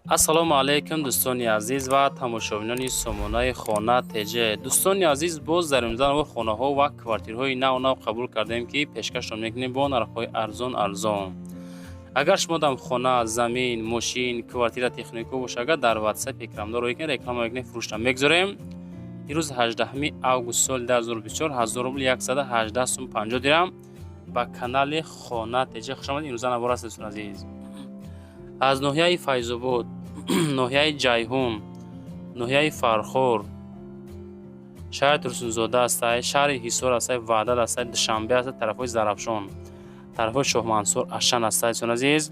ассалому алайкум дӯстони азиз ва тамошобинони сомонаи хона теҷе. Дӯстони азиз, боз дар имрӯза мо хонаҳо ва квартирҳои нав қабул кардем, ки пешкашон мекунем бо нархҳои арзон. Агар шумо дам хона, замин, мошин, квартира технико боша, агар дар WhatsApp экрамдор реклама мекунем, фурӯшта мегзорем. имрӯз 18 август соли 2024 1000 рубл 118 сум 50 дирам ба канали хона теҷе хушомадед. имрӯза навор аст дӯстони азиз. аз ноҳияи Файзобод, ноҳияи Ҷайҳун, ноҳияи Фархор, шаҳри Турсунзода астай, шаҳри Ҳисор астай, Ваҳдат астай, Душанбе астай, тарафҳои Зарафшон, тарафҳои Шоҳмансор, Ашан астай дӯстони азиз.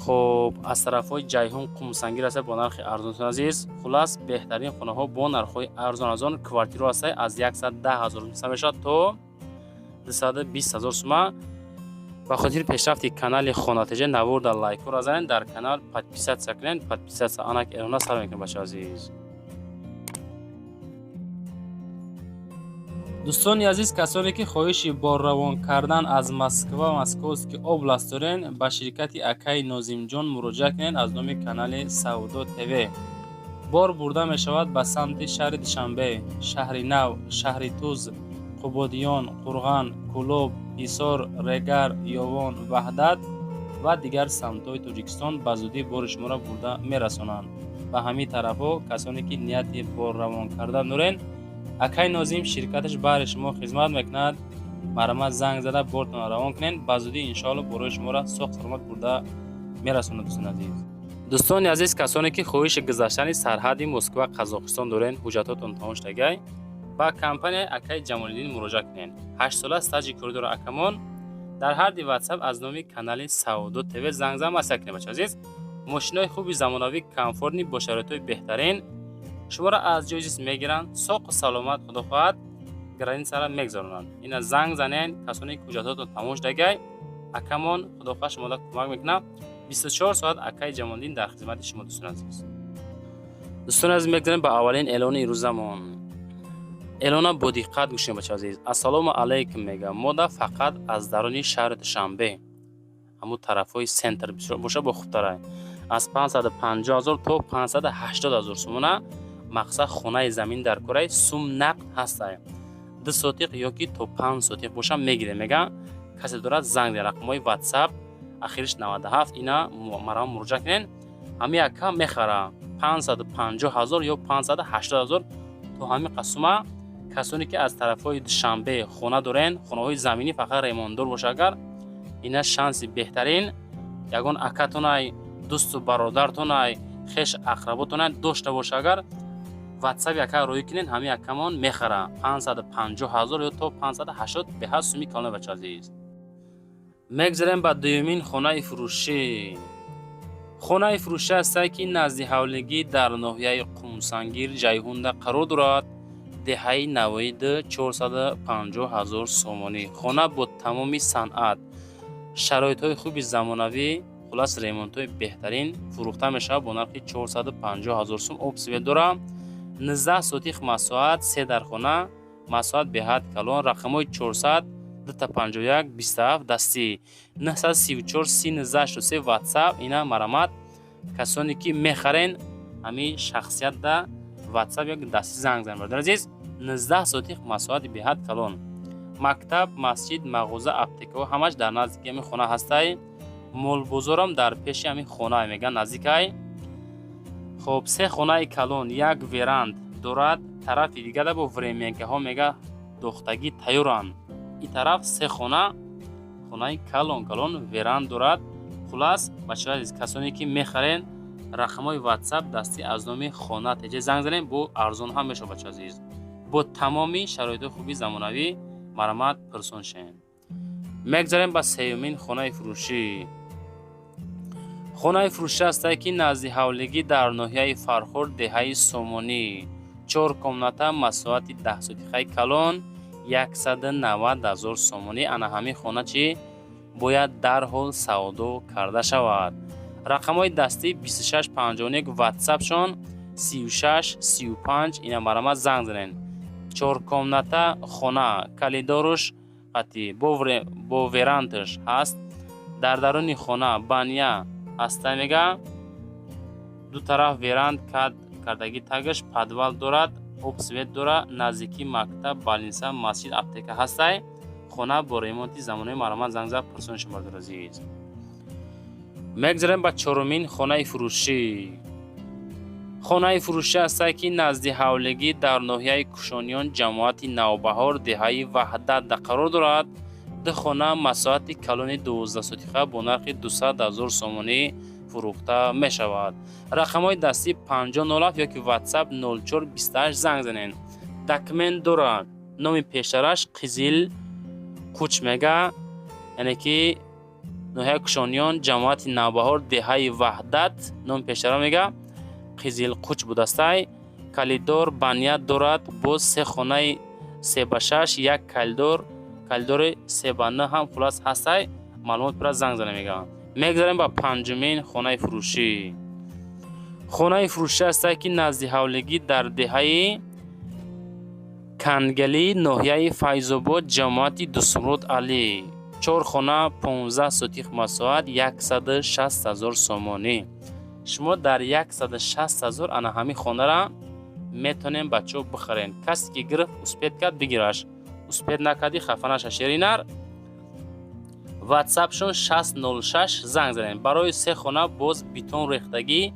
хоб аз тарафҳои Ҷайҳун, Қумсангир астай бо нархи арзон дӯстони азиз. хулас беҳтарин хонаҳо бо нархҳои арзон квартиро астай аз 110 000 сум мешавад то 220 000 сума. ба хотири пешрафти канали хона теҷе наворда лайкҳоро занед, дар канал подписатсия кунед. Подписатсия анак эрона сар мекунед бачаҳо азиз. дӯстони азиз, касоне ки хоҳиши борравон кардан аз Москва ва Московский област дорен, ба ширкати акаи Нозимҷон муроҷиат кунед аз номи канали Саудо ТВ. бор бурда мешавад ба самти шаҳри Душанбе, шаҳри Нав, шаҳри Туз, Қубодиён, Қурған, Кӯлоб, Ҳисор, Регар, Ёвон, Ваҳдат ва дигар самтҳои Тоҷикистон ба зудӣ бори шуморо бурда мерасонанд. ба ҳамин тарафҳо касоне ки нияти бор равон кардан дорен, акаи Нозим ширкаташ баҳри шумо хизмат мекунад. марҳамат занг зада бортон равон кунед, ба зудӣ иншоалло борои шуморо соҳ саломат бурда мерасонад. дӯстони азиз, дӯстони азиз, касоне ки хоҳиши гузаштани сарҳади Москва Қазоқистон дорен, ҳуҷҷатотон тамом шудагай, ба компанияи акаи Ҷамолиддин муроҷиат кунед. 8 сола стаҷи коридори акамон дар ҳарди WhatsApp аз номи канали Саудо ТВ зангзам масъя кунед. бачаҳо азиз, мошинои хуби замонавӣ, комфортни бо шароитҳои беҳтарин шуморо аз ҷои ҷисм мегиранд, соқу саломат худо хоҳад границаро мегзаронанд. ина занг занед, касоне ки ҳуҷҷатотон тамом шудагай, акамон худо хоҳад шуморо кӯмак мекунад. 24 соат акаи Ҷамолиддин дар хизмати шумо. дӯстони азиз, мегзарем ба аввалин эълони ирӯзамон. эълона бо диққат гӯш кунед бачаҳо азиз. ассалому алайкум мегӯям. мо да фақат аз даруни шаҳри Душанбе, ҳамун тарафҳои сентр боша бо хубтарай, аз 550 000 то 580 000 сумона мақсад хонаи замин дар кораи сум нақд ҳастай. 2 сотиқ ёки то 5 сотиқ боша мегирем. мега касе дорад занг де рақамҳои WhatsApp ахириш 97 ина марҳам муроҷиат кунед. ҳамин ака мехара 550 000 ё 580 000 то ҳамин қасума. касоне ки аз тарафҳои Душанбе хона дорен, хонаҳои заминӣ фақат ремондор боша, агар ина шанси беҳтарин ягон акатонай, дӯсту бародартонай, хеш ақработонай дошта боша, агар WhatsApp ака роӣ кунед, ҳамин акамон мехара 550 000 ё то 580 беҳад суми калон. бачаҳо азиз, мегзарем ба дуюмин хонаи фурӯшӣ. хонаи фурӯшӣ астае ки назди ҳавлигӣ дар ноҳияи Қумсангир, Ҷайҳунда қарор дорад. деҳаи 450 000 сомонӣ. хона бо тамоми санъат, шароитҳои хуби замонавӣ, хулас ремонтҳои беҳтарин фурӯхта мешавад бо нархи 450 000 сум. обсвет дора, 19 сотиқ масоҳат, 3 дар хона, масоҳат беҳад калон. рақамҳои 400 251 27 дастӣ, 934 30 WhatsApp. ина марҳамат касоне ки мехарен, ҳамин шахсият да WhatsApp як дастӣ занг занед. бародари азиз, 19 сотиқ масоҳати беҳад калон. мактаб, масҷид, мағоза, аптекаҳо ҳамаш дар наздики ҳамин хона ҳастай. молбозорам дар пеши ҳамин хона мега наздикай. хоб 3 хонаи калон, як веранд дорад. тарафи дигар бо временкаҳо мега дохтагӣ тайёранд. ин тараф 3 хона, хонаи калон веранд дорад. хулас бачаҳо азиз, касоне ки мехарен, рақамҳои WhatsApp дастӣ аз номи хона теҷе занг занед, бо арзон ҳам мешавад. бачаҳо азиз, бо тамоми шароитҳои хуби замонавӣ марҳамат пирсон шед. мегзарем ба сеюмин хонаи фурӯшӣ. хонаи фурӯшӣ астае ки назди ҳавлигӣ дар ноҳияи Фархор, деҳаи Сомонӣ, 4 комната, масоҳати 10 сотиқаи калон, 190 000 сомонӣ. ана ҳамин хона чи бояд дарҳол савдо карда шавад. рақамҳои дастӣ 26 51 WhatsApp-шон 36 35. ина марҳамат занг занед. 4 комната хона, калидоруш қатӣ бо веранташ ҳаст. дар даруни хона баня ҳаста мега ду тараф веранд кардагӣ тагаш подвал дорад, обсвет дора, наздики мактаб, больница, масҷид, аптека ҳастай. хона бо ремонти замонаи маромат занг зад пурсони шумо дор азиз. мегзарем ба чорумин хонаи фурӯшӣ. хонаи фурӯшӣ ҳастае ки назди ҳавлигӣ дар ноҳияи кушониён ҷамоати навбаҳор деҳаи ваҳдатда қарор дорад. ду хона масоҳати калони 12 сотиха бо нархи 200 000 сомонӣ фурӯхта мешавад. рақамҳои дастӣ 5007 ёки ватсап 0428 занг занед. документ дорад. номи пештараш Қизил Қуч мега, яъне ки ноҳияи кушониён ҷамоати навбаҳор деҳаи ваҳдат, номи пештара мега Қизил Қуч будастай. калидор баният дорад. боз 3 хонаи 3/6, як калидори 3/9 ҳам хулас ҳастай. маълумот пира занг зана мега. мегзарем ба панҷумин хонаи фурӯшӣ. хонаи фурӯшӣ ҳастае ки назди ҳавлигӣ дар деҳаи Кангалӣ, ноҳияи Файзобод, ҷамоати Дусумруд Алӣ. 4 хона 15 сотих масоҳат 160 000 сомонӣ. шумо дар 160 000 ана ҳамин хонара метонем бачаҳо бихарен. касе ки гирифт успед кард бигираш, успед накарди хафа наша шеринар. ватсапшон 606 занг занед. барои 3 хона боз бетон рехтагӣ,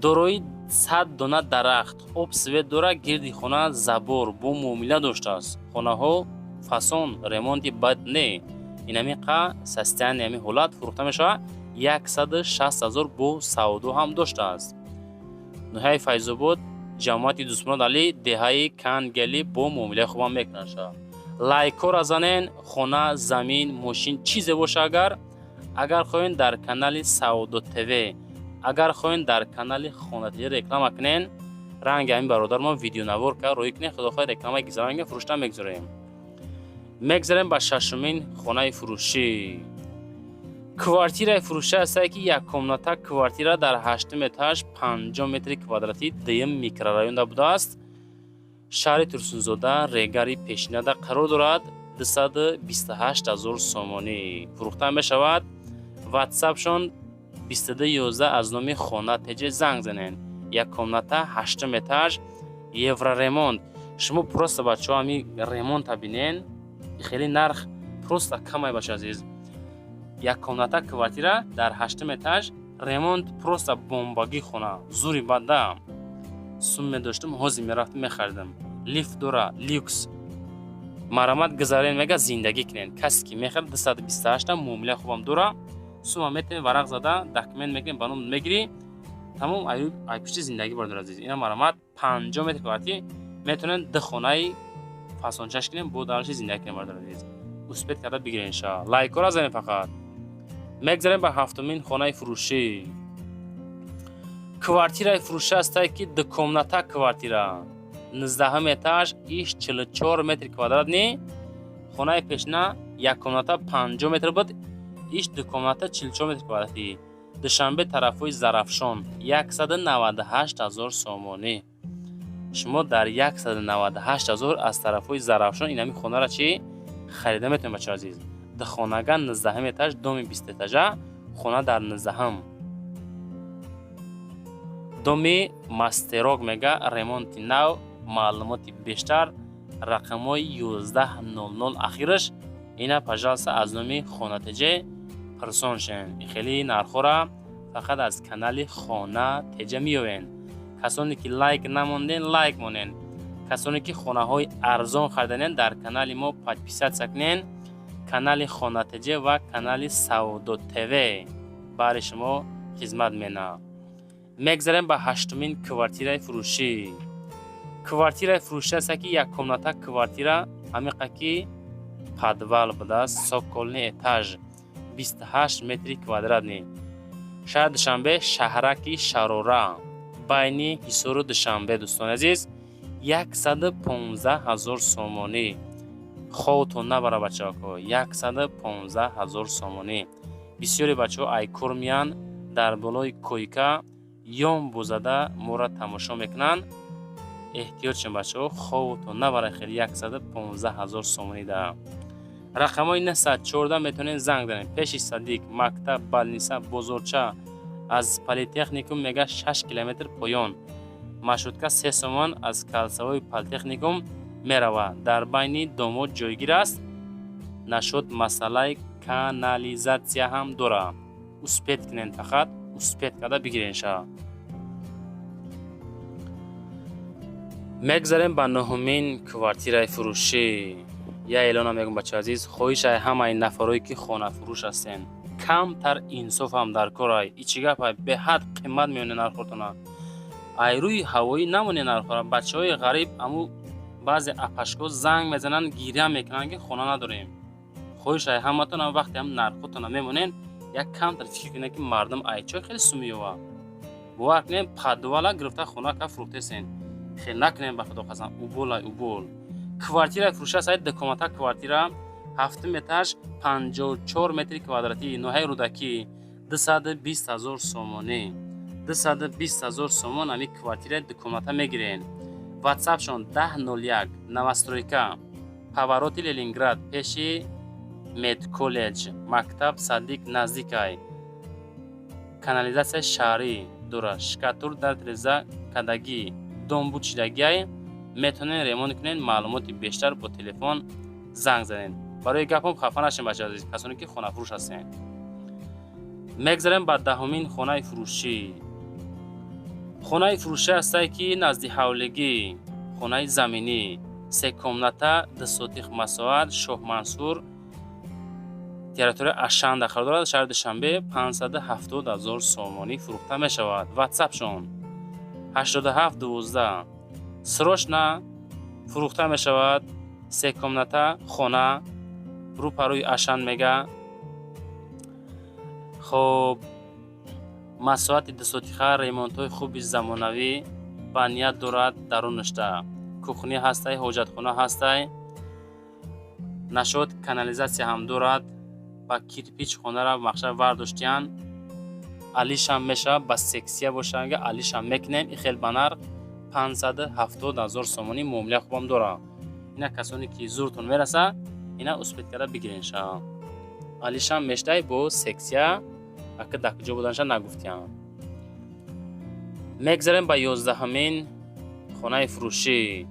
дорои 100 дона дарахт, об свет дора, гирди хона забор бо муомила доштааст. хонаҳо фасон ремонти бад не. инами қа састяни ҳамин ҳолат фурӯхта мешавад. 160 000 бо савдо ҳам доштааст. ноҳияи Файзобод, ҷамоати Дусмурод Алӣ, деҳаи Кангалӣ бо муомилаи хубам мекунад шава. лайкора занен. хона, замин, мошин чизе боша, агар хоҳен дар канали Саудо ТВ, агар хоҳен дар канали Хонатилӣ реклама кунен, ранги ҳамин бародармо видеонавор ка роӣ кунен, худо хоҳад рекламаи гизаранга фурӯшта мегзорем. мегзарем ба шашумин хонаи фурӯшӣ. квартираи фурӯшӣ ҳастае ки яккомната квартира дар 8 этаж 50 метри квадратӣ дуюм микрорайонда будааст. шаҳри Турсунзода, Регари Пешинада қарор дорад. 228 000 сомонӣ фурӯхта мешавад. ватсапшон 2211 аз номи хона теҷе занг занед. яккомната 8 этаж евроремонт. шумо просто бачаҳо ҳамин ремонта бинен, хеле нарх просто камай баша азиз. яккомната квартира дар 8 этаж ремонт, просто бомбагӣ хона, зури бада. сум медоштам, ҳозир мерафтам мехаридам. лифт дора, люкс. маромат гузарен мега зиндагӣ кунен. касе ки мехарад 228 муомилаи хубам дора. сума метавен варақ зада документ мекунем, ба ном мегирӣ, тамом ай пишти зиндагӣ бардор азиз. ина маромат 50 метр квартир метавонен ду хонаи фасончаш кунем, бо дараши зиндагӣ кунем бардор азиз. успед карда бигирен ша. лайкора занем фақат. мегзарем ба ҳафтумин хонаи фурӯшӣ. квартираи фурӯшӣ ҳастае ки дукомната квартира 19 этаж иш 44 метри квадрат не. хонаи пешна яккомната 50 метр буд, иш дукомната 44 метр квадратӣ. душанбе тарафҳои Зарафшон 198 000 сомонӣ. шумо дар 198 000 аз тарафҳои Зарафшон ин ҳамин хонара чи харида метавонед бачаҳо азиз. ду хонага 19 этаж, доми 20 этажа, хона дар 19. доми мастерок мега, ремонти нав, маълумоти бештар, рақамҳои 1100 ахираш. ина пожалуйста аз номи хона теҷе пурсон шен. хеле нархора фақат аз канали хона теҷа меёвен. касоне ки лайк намонден, лайк монен. касоне ки хонаҳои арзон хариданен, дар канали мо подписатсия кунен. канали хона теҷа ва канали Саудо ТВ бари шумо хизмат мена. мегзарем ба ҳаштумин квартираи фурӯшӣ. квартираи фурӯшӣ ҳастае ки яккомната квартира ҳамиқа ки подвал будааст, соколни этаж 28 метри квадратни. шаҳри Душанбе, шаҳраки Шарора, байни Ҳисору Душанбе. дӯстони азиз, 115 000 сомонӣ. ховтон набара бачаҳо, 115 000 сомонӣ. бисёри бачаҳо айкор миян, дар болои койка ём бузада мора тамошо мекунанд. эҳтиёт шун бачаҳо, ховтон набара хеле 115 000 сомонӣ да. рақамҳои 914 метавонед занг занед. пеши садик, мактаб, больница, бозорча, از پلیتکنیکوم میگه 6 کیلومتر پایین. مشروطه 3 سومن از کلسوی پلیتکنیکوم میروه. در بین دومو جایگیر است. نشد مسئله کانالیزاسیا هم داره. اسپید کنین، فقط اسپید کده بگیرین شا. میگذاریم به نهمین کوارتیر فروشی. یا اعلان میگم بچه عزیز، خواهش همه این نفرایی که خانه فروش هستین کمتر انصاف هم در کارای ایچی گپ به حد قیمت میونه نرخورتونه. ای روی هوایی نمونه نرخوره. بچهای غریب امو بعضی اپشکو زنگ میزنن گیره میکنن که خانه نداریم. خواهش همتون هم وقتی هم نرخورتونه میمونین یک کمتر فکر کنه که مردم ایچای خیلی سومیوه بوکنین پدوالا گرفته خونه که فروخته سین. خیلی نکنین بخدا قسم اوبول. کوارتیر فروشه سایت دکومتا کوارتیر 7 مترش 54 متر کوادراتی نوهای رودکی 220,000 سومونی 220,000 سومون امی کوارتیر دکومتا میگیرین. واتساپ شون 1001 نوسترویکا پاواروتی لنینگراد پیشی مید کالج مکتب صدیق نزدیکای کانالیزاسیا شهری دوره شکاتور در تریزا کدگی دنبو چیدگی میتونین ریمونت کنین. معلومات بیشتر با تلفن زنگ زنین. برای گپم خفه نشین بچه عزیز، کسانی که خانه فروش هستین. میگذاریم به دهمین خانه فروشی. خانه فروشی هستی که نزدیک حولگی خانه زمینی 3 کمناته 2 سوتیخ مساحت شاه منصور تریتوری اشان داخل دارد. شهر دوشنبه 570,000 سومانی فروخته می شود. واتساپ شون 8712 سروشنا فروخته می شود. 3 کمناته خانه رو پروی اشان میگه. خب مساحت 2 سوتیخه ریمونت های خوبی زمانوی بنیاد دارد. درونشته کوخنی هسته، حاجت خانه هسته. نشد کانالیزاسیا هم دارد. با کیرپیچ خانه را مخشر ورداشتیان. علیش هم میشه با سکسیه باشه اگه علیش هم میکنیم. این خیلی بنر 570,000 سومانی معامله خوبم داره. اینا کسانی که زورتون میرسه اینا اسپید کرده بگیرین شا. علیش هم میشته با سکسیه اگه دکجا بودنش نگفتیم. میگذاریم با 11مین خانه فروشی.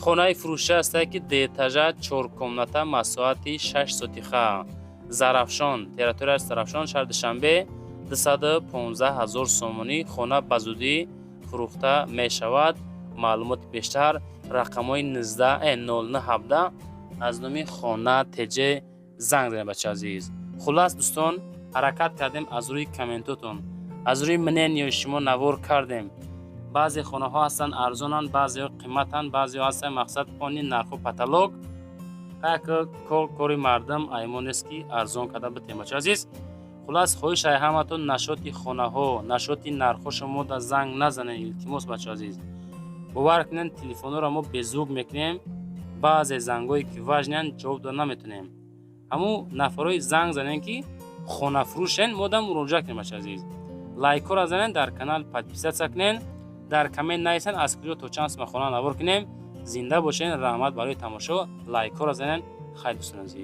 خانه فروشی است که دیتاژه 4 کمناته مساحت 6 سوتیخه زرافشان تریتوری زرافشان شهر دوشنبه 215,000 سومانی خانه بزودی فروخته می شود. معلومات بیشتر رقمای 190917 از نومی خانه تجه زنگ زنید بچه عزیز. خلاص دوستان حرکت کردیم از روی کامنتاتون، از روی منن یا شما نوار کردیم. بعضی خانه ها هستن ارزانن، بعضی ها قیمتن، بعضی ها هستن مقصد پانی نرخ و پتالوگ. که کاری مردم ایمان است که ارزان کده بتیم بچه عزیز. خلاص خواهش همتون نشاطی خانه ها نشاطی نرخ شما در زنگ نزنین. التماس بچه عزیز باور کنین تلفن را ما بزوگ میکنیم. بعضی زنگایی که وجنن جواب داد نمیتونیم. همو نفرای زنگ زنن که خانه فروشن مودم مراجعه کنیم بچه عزیز. لایک را زنن، در کانال پادپیسات کنین، در کامنت نویسن از کجا تو چانس ما خانه نوار کنیم. زنده باشین. رحمت برای تماشا. لایک را زنن. خیلی دوستان عزیز.